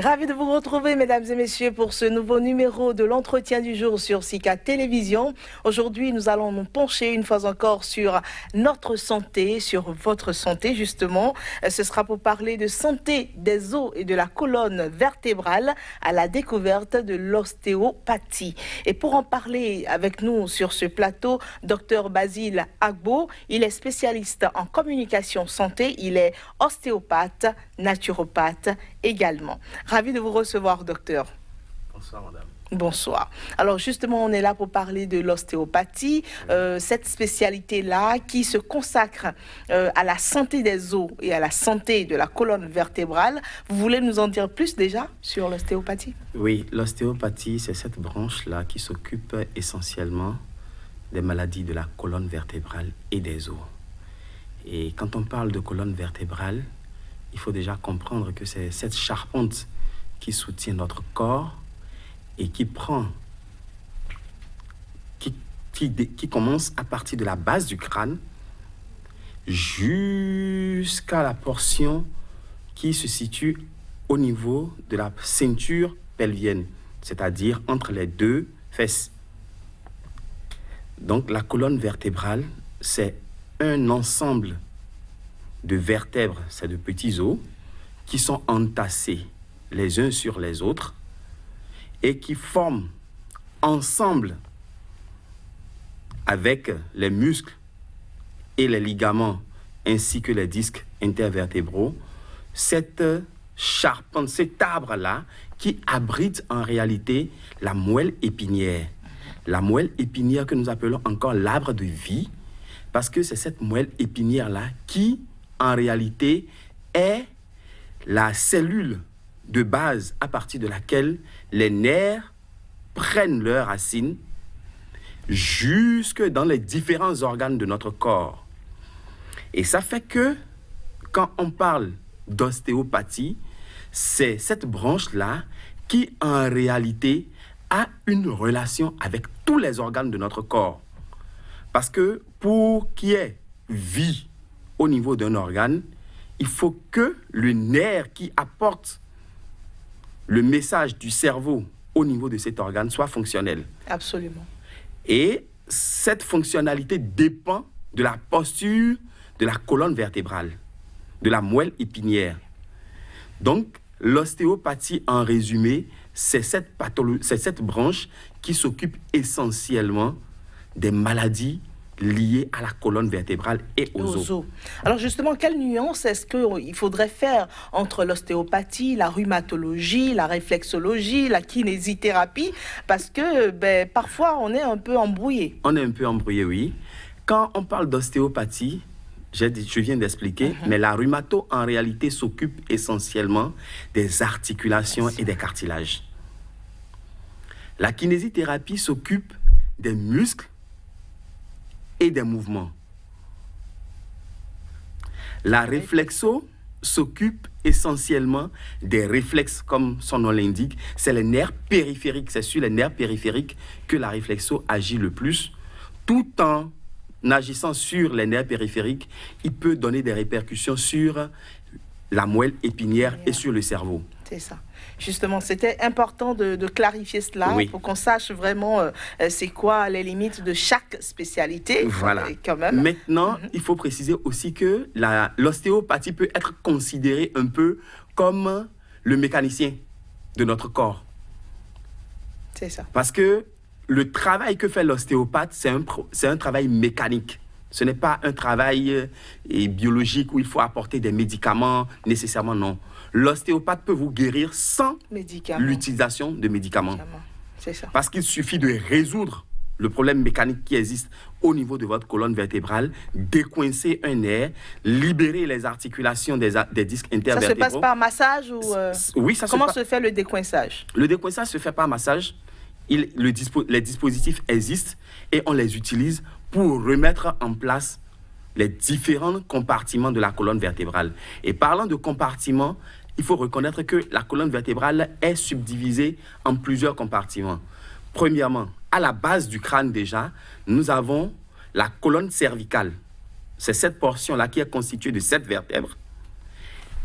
Ravi de vous retrouver, mesdames et messieurs, pour ce nouveau numéro de l'entretien du jour sur SICA Télévision. Aujourd'hui, nous allons nous pencher une fois encore sur notre santé, sur votre santé justement. Ce sera pour parler de santé des os et de la colonne vertébrale à la découverte de l'ostéopathie. Et pour en parler avec nous sur ce plateau, Dr Basile Agbo, il est spécialiste en communication santé, il est ostéopathe, naturopathe également. Ravi de vous recevoir, docteur. Bonsoir, madame. Bonsoir. Alors justement, on est là pour parler de l'ostéopathie, cette spécialité-là qui se consacre à la santé des os et à la santé de la colonne vertébrale. Vous voulez nous en dire plus déjà sur l'ostéopathie? Oui, l'ostéopathie, c'est cette branche-là qui s'occupe essentiellement des maladies de la colonne vertébrale et des os. Et quand on parle de colonne vertébrale, il faut déjà comprendre que c'est cette charpente qui soutient notre corps et qui commence à partir de la base du crâne jusqu'à la portion qui se situe au niveau de la ceinture pelvienne, c'est-à-dire entre les deux fesses. Donc la colonne vertébrale, c'est un ensemble de vertèbres, c'est de petits os qui sont entassés les uns sur les autres et qui forment ensemble avec les muscles et les ligaments ainsi que les disques intervertébraux, cette charpente, cet arbre-là qui abrite en réalité la moelle épinière. La moelle épinière que nous appelons encore l'arbre de vie, parce que c'est cette moelle épinière-là qui, en réalité, est la cellule de base à partir de laquelle les nerfs prennent leurs racines jusque dans les différents organes de notre corps. Et ça fait que, quand on parle d'ostéopathie, c'est cette branche-là qui, en réalité, a une relation avec tous les organes de notre corps. Parce que pour qu'il y ait vie au niveau d'un organe, il faut que le nerf qui apporte le message du cerveau au niveau de cet organe soit fonctionnel. Absolument. Et cette fonctionnalité dépend de la posture de la colonne vertébrale, de la moelle épinière. Donc, l'ostéopathie, en résumé, c'est cette branche qui s'occupe essentiellement des maladies liées à la colonne vertébrale et aux os. Alors justement, quelle nuance est-ce qu'il faudrait faire entre l'ostéopathie, la rhumatologie, la réflexologie, la kinésithérapie? Parce que parfois, on est un peu embrouillé. On est un peu embrouillé, oui. Quand on parle d'ostéopathie, je viens d'expliquer, mais la rhumato, en réalité, s'occupe essentiellement des articulations et des cartilages. La kinésithérapie s'occupe des muscles et des mouvements. La réflexo s'occupe essentiellement des réflexes, comme son nom l'indique. C'est les nerfs périphériques, c'est sur les nerfs périphériques que la réflexo agit le plus. Tout en agissant sur les nerfs périphériques, il peut donner des répercussions sur la moelle épinière et sur le cerveau. C'est ça. Justement, c'était important de clarifier cela pour qu'on sache vraiment c'est quoi les limites de chaque spécialité. Voilà. Quand même. Maintenant, il faut préciser aussi que l'ostéopathie peut être considérée un peu comme le mécanicien de notre corps. C'est ça. Parce que le travail que fait l'ostéopathe, c'est un travail mécanique. Ce n'est pas un travail biologique où il faut apporter des médicaments nécessairement, non. L'ostéopathe peut vous guérir sans l'utilisation de médicaments. C'est ça. Parce qu'il suffit de résoudre le problème mécanique qui existe au niveau de votre colonne vertébrale, décoincer un nerf, libérer les articulations des disques intervertébraux. Ça se passe par massage ou Oui, comment se fait le décoinçage? Le décoinçage se fait par massage. Les dispositifs existent et on les utilise pour remettre en place les différents compartiments de la colonne vertébrale. Et parlant de compartiments, il faut reconnaître que la colonne vertébrale est subdivisée en plusieurs compartiments. Premièrement, à la base du crâne déjà, nous avons la colonne cervicale. C'est cette portion-là qui est constituée de 7 vertèbres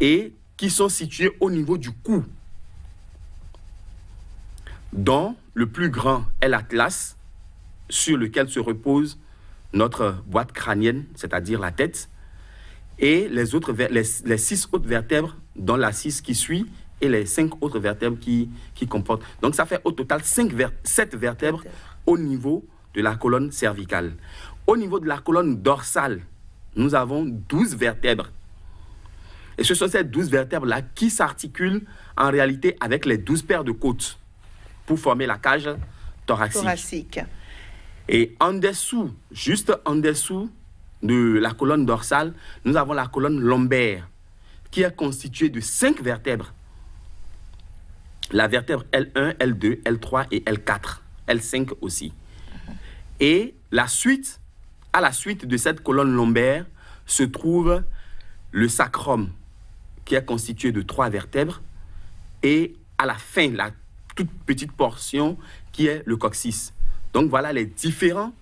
et qui sont situées au niveau du cou. dont le plus grand est l'atlas, sur lequel se repose notre boîte crânienne, c'est-à-dire la tête, et les 6 autres vertèbres, dont la 6 qui suit, et les 5 autres vertèbres qui comportent. Donc ça fait au total 7 vertèbres au niveau de la colonne cervicale. Au niveau de la colonne dorsale, nous avons 12 vertèbres. Et ce sont ces 12 vertèbres-là qui s'articulent en réalité avec les 12 paires de côtes pour former la cage thoracique. Et en dessous, juste en dessous de la colonne dorsale, nous avons la colonne lombaire qui est constituée de 5 vertèbres. La vertèbre L1, L2, L3 et L4. L5 aussi. Et à la suite de cette colonne lombaire se trouve le sacrum qui est constitué de 3 vertèbres et à la fin, la toute petite portion qui est le coccyx. Donc voilà les différentes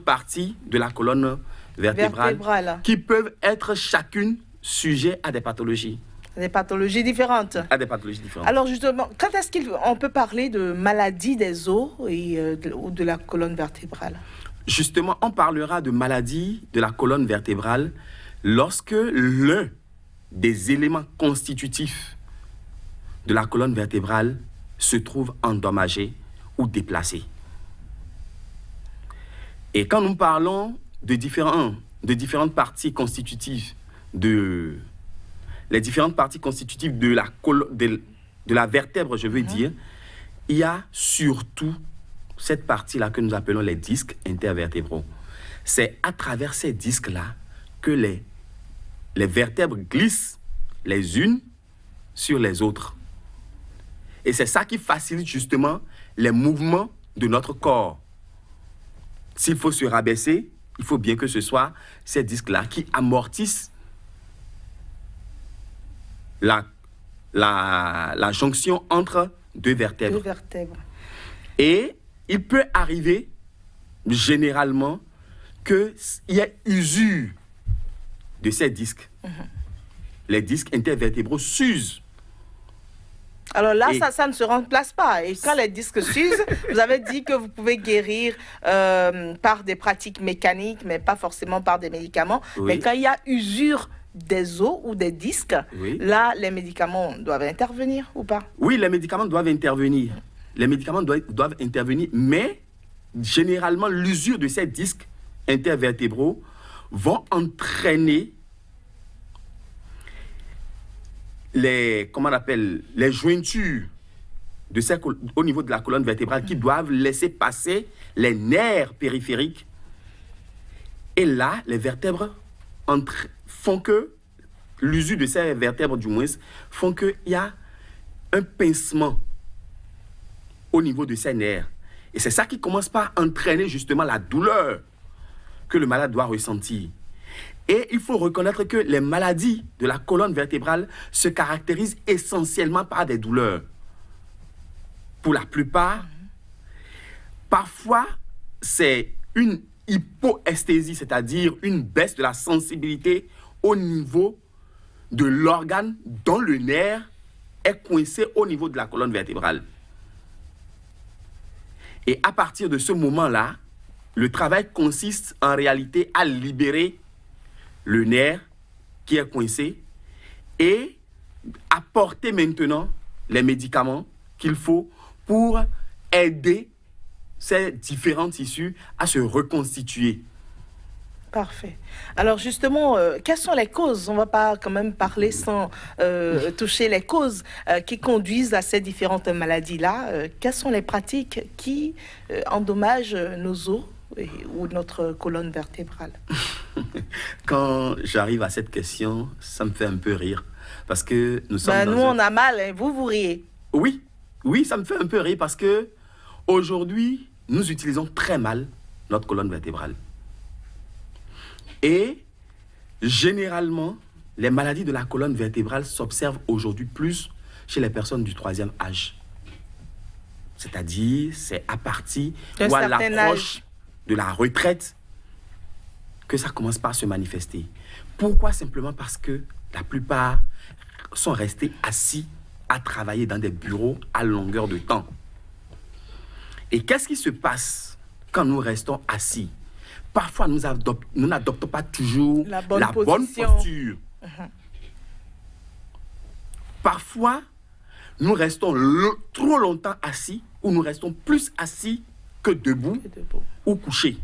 parties de la colonne vertébrale qui peuvent être chacune sujet à des pathologies. Des pathologies différentes. À des pathologies différentes. Alors justement, quand est-ce qu'on peut parler de maladie des os ou de la colonne vertébrale? Justement, on parlera de maladie de la colonne vertébrale lorsque l'un des éléments constitutifs de la colonne vertébrale se trouve endommagé ou déplacé. Et quand nous parlons de différentes parties constitutives de la vertèbre, je veux dire, il y a surtout cette partie-là que nous appelons les disques intervertébraux. C'est à travers ces disques-là que les vertèbres glissent les unes sur les autres. Et c'est ça qui facilite justement les mouvements de notre corps. S'il faut se rabaisser, il faut bien que ce soit ces disques-là qui amortissent la jonction entre deux vertèbres. Et il peut arriver, généralement, qu'il y ait usure de ces disques. Les disques intervertébraux s'usent. Alors là, ça ne se remplace pas. Et quand les disques s'usent, vous avez dit que vous pouvez guérir par des pratiques mécaniques, mais pas forcément par des médicaments. Oui. Mais quand il y a usure des os ou des disques, là, les médicaments doivent intervenir ou pas? Oui, les médicaments doivent intervenir. Les médicaments doivent intervenir, mais généralement, l'usure de ces disques intervertébraux vont entraîner les jointures au niveau de la colonne vertébrale qui doivent laisser passer les nerfs périphériques. Et là, les vertèbres font que, l'usure de ces vertèbres du moins, font qu'il y a un pincement au niveau de ces nerfs. Et c'est ça qui commence par entraîner justement la douleur que le malade doit ressentir. Et il faut reconnaître que les maladies de la colonne vertébrale se caractérisent essentiellement par des douleurs. Pour la plupart, parfois, c'est une hypoesthésie, c'est-à-dire une baisse de la sensibilité au niveau de l'organe dont le nerf est coincé au niveau de la colonne vertébrale. Et à partir de ce moment-là, le travail consiste en réalité à libérer le nerf qui est coincé et apporter maintenant les médicaments qu'il faut pour aider ces différents tissus à se reconstituer. Parfait. Alors justement, quelles sont les causes? On ne va pas quand même parler sans toucher les causes qui conduisent à ces différentes maladies-là. Quelles sont les pratiques qui endommagent nos os ou notre colonne vertébrale? Quand j'arrive à cette question, ça me fait un peu rire. Parce que nous sommes nous, on a mal, hein. Vous riez. Oui, ça me fait un peu rire parce que aujourd'hui, nous utilisons très mal notre colonne vertébrale. Et généralement, les maladies de la colonne vertébrale s'observent aujourd'hui plus chez les personnes du 3e âge. C'est-à-dire, c'est à partir ou à l'approche de la retraite que ça commence par se manifester. Pourquoi? Simplement parce que la plupart sont restés assis à travailler dans des bureaux à longueur de temps. Et qu'est-ce qui se passe quand nous restons assis? Parfois, nous n'adoptons pas toujours la bonne posture. Parfois, nous restons trop longtemps assis ou nous restons plus assis que debout ou couchés.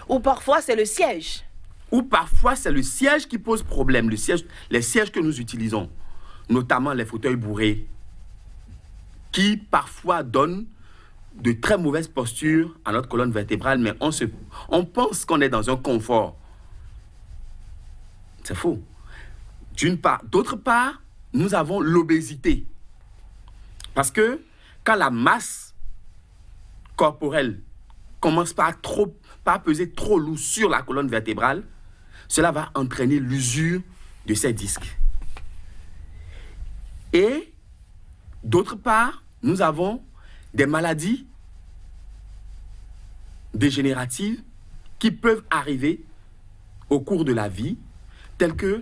Ou parfois, c'est le siège. Ou parfois, c'est le siège qui pose problème, les sièges que nous utilisons, notamment les fauteuils bourrés, qui parfois donnent de très mauvaises postures à notre colonne vertébrale, mais on pense qu'on est dans un confort. C'est faux. D'une part. D'autre part, nous avons l'obésité. Parce que quand la masse corporelle commence par peser trop lourd sur la colonne vertébrale, cela va entraîner l'usure de ces disques. Et d'autre part, nous avons des maladies dégénératives qui peuvent arriver au cours de la vie, telles que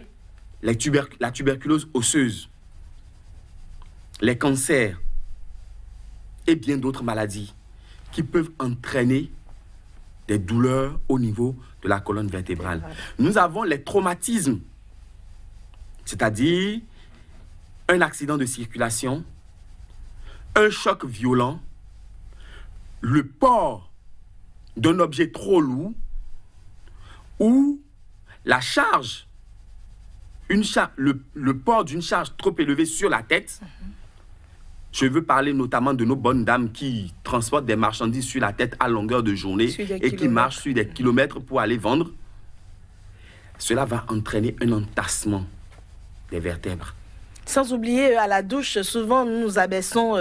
la tuberculose osseuse, les cancers et bien d'autres maladies qui peuvent entraîner des douleurs au niveau de la colonne vertébrale. Nous avons les traumatismes, c'est-à-dire un accident de circulation, un choc violent, le port d'un objet trop lourd ou la charge, le port d'une charge trop élevée sur la tête. Je veux parler notamment de nos bonnes dames qui transportent des marchandises sur la tête à longueur de journée et qui marchent sur des kilomètres pour aller vendre. Cela va entraîner un entassement des vertèbres. Sans oublier, à la douche, souvent nous nous abaissons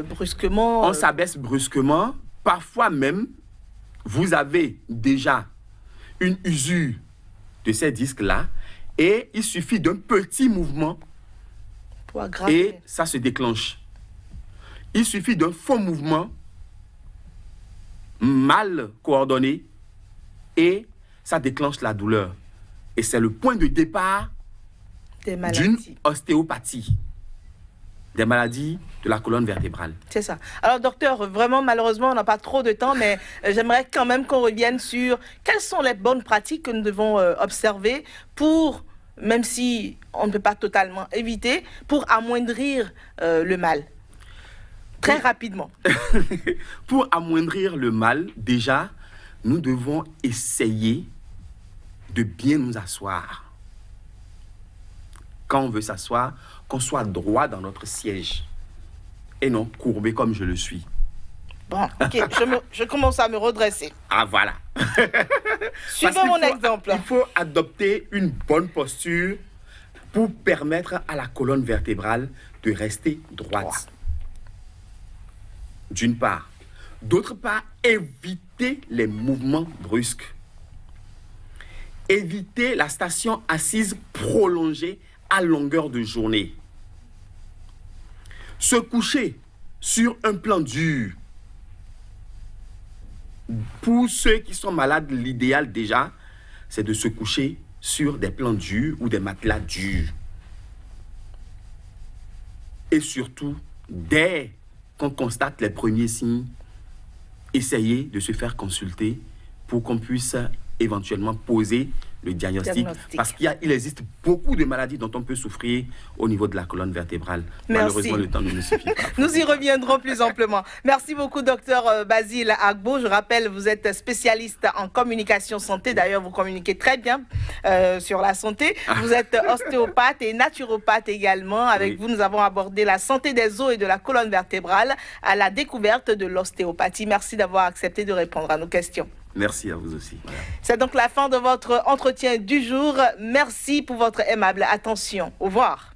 brusquement. On s'abaisse brusquement. Parfois même, vous avez déjà une usure de ces disques-là et il suffit d'un petit mouvement et ça se déclenche. Il suffit d'un faux mouvement mal coordonné et ça déclenche la douleur. Et c'est le point de départ d'une ostéopathie, des maladies de la colonne vertébrale. C'est ça. Alors docteur, vraiment malheureusement on n'a pas trop de temps, mais j'aimerais quand même qu'on revienne sur quelles sont les bonnes pratiques que nous devons observer pour, même si on ne peut pas totalement éviter, pour amoindrir le mal. Très rapidement. Pour amoindrir le mal, déjà, nous devons essayer de bien nous asseoir. Quand on veut s'asseoir, qu'on soit droit dans notre siège et non courbé comme je le suis. Bon, ok, je commence à me redresser. Ah, voilà. Suivez mon exemple. Il faut adopter une bonne posture pour permettre à la colonne vertébrale de rester droite. D'une part. D'autre part, éviter les mouvements brusques. Éviter la station assise prolongée à longueur de journée. Se coucher sur un plan dur. Pour ceux qui sont malades, l'idéal déjà, c'est de se coucher sur des plans durs ou des matelas durs. Et surtout, dès qu'on constate les premiers signes, essayez de se faire consulter pour qu'on puisse éventuellement poser le diagnostic. Parce qu'il existe beaucoup de maladies dont on peut souffrir au niveau de la colonne vertébrale. Merci. Malheureusement, le temps ne nous suffit pas. Nous y reviendrons plus amplement. Merci beaucoup, docteur Basile Agbo. Je rappelle, vous êtes spécialiste en communication santé. D'ailleurs, vous communiquez très bien sur la santé. Vous êtes ostéopathe et naturopathe également. Avec vous, nous avons abordé la santé des os et de la colonne vertébrale à la découverte de l'ostéopathie. Merci d'avoir accepté de répondre à nos questions. Merci à vous aussi. C'est donc la fin de votre entretien du jour. Merci pour votre aimable attention. Au revoir.